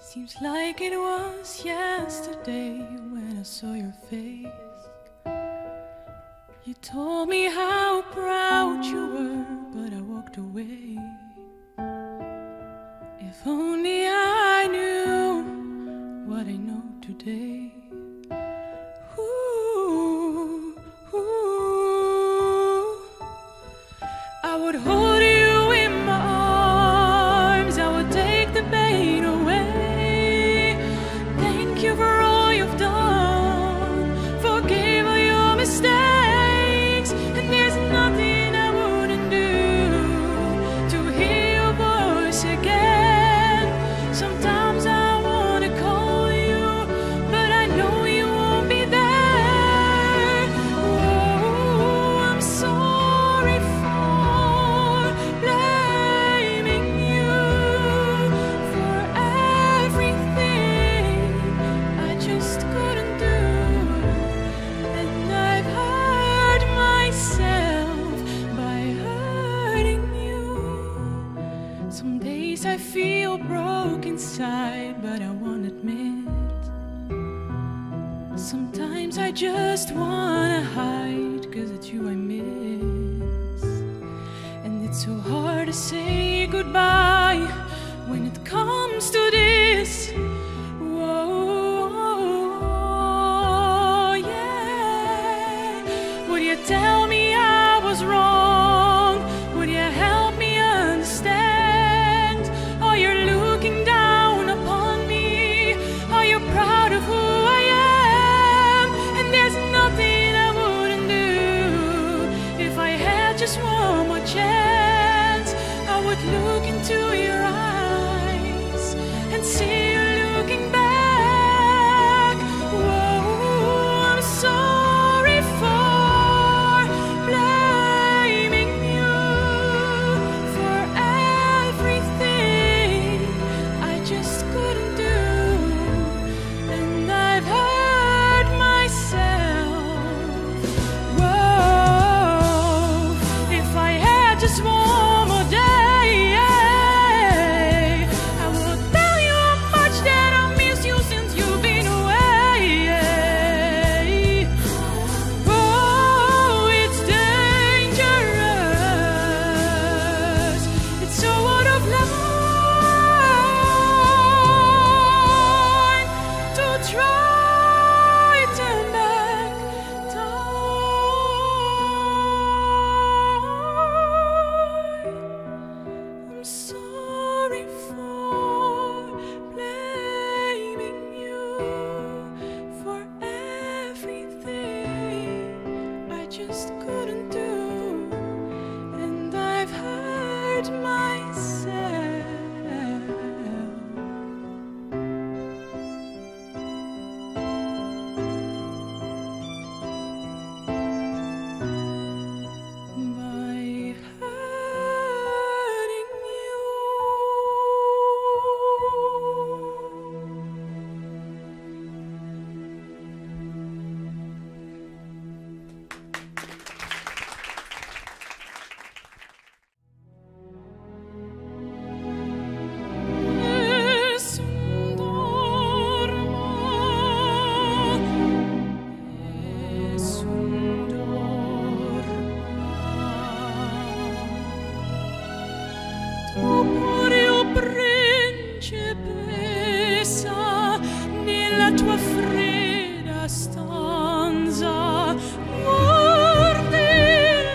Seems like it was yesterday when I saw your face. You told me how proud you were, but I walked away. If only I knew what I know today. Ooh, ooh. I would hold you in my arms, I would take the pain away. Thank you for all you've done, forgive all your mistakes, and there's nothing I wouldn't do to hear your voice again. Sometimes I wanna call you, but I know you won't be there. Oh, I'm sorry for blaming you for everything I just couldn't do, and I've hurt myself by hurting you. Some days I feel broke inside, but I won't admit. Sometimes I just wanna hide, 'cause it's you I miss. And it's so hard to say goodbye when it comes to this. Whoa, yeah. Would you tell me I was wrong? Would you help me understand? Are you looking down upon me? Are you proud of who I am? And there's nothing I wouldn't do if I had just one more chance. I would look into your eyes and see you looking back. Whoa, I'm sorry for blaming you for everything I just couldn't do, and I've hurt myself. Whoa, if I had just one more day, I would tell you how much that I miss you since you've been away. Oh, it's dangerous. It's so out of line to try turn back time. I'm sorry for blaming you for everything I just couldn't do, and I've hurt myself. By hurting you. Nessun dorma, nessun dorma. Tu pure, o principessa, nella tua fredda stanza, guardi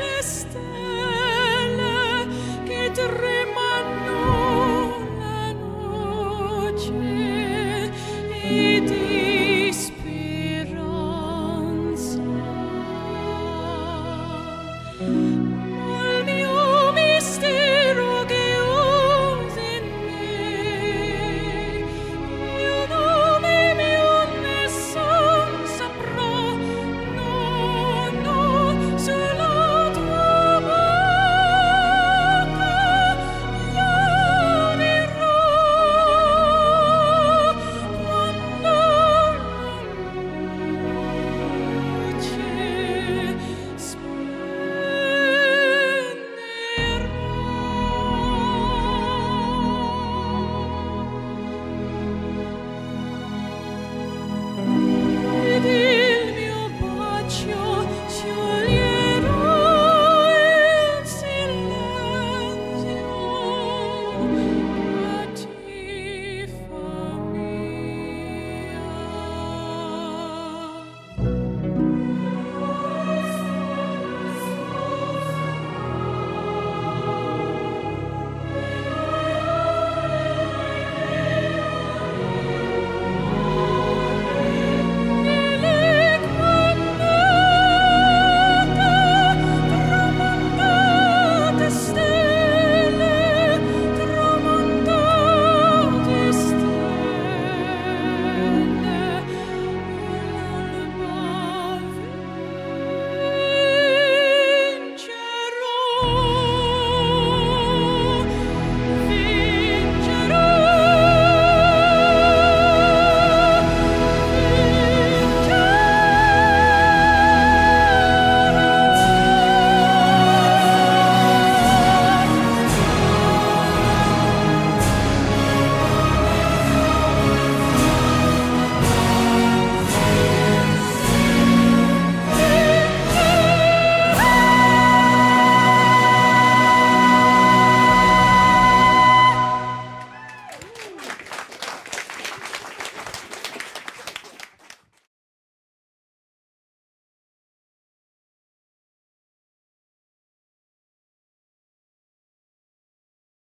le stelle che tremano la noce e di speranza.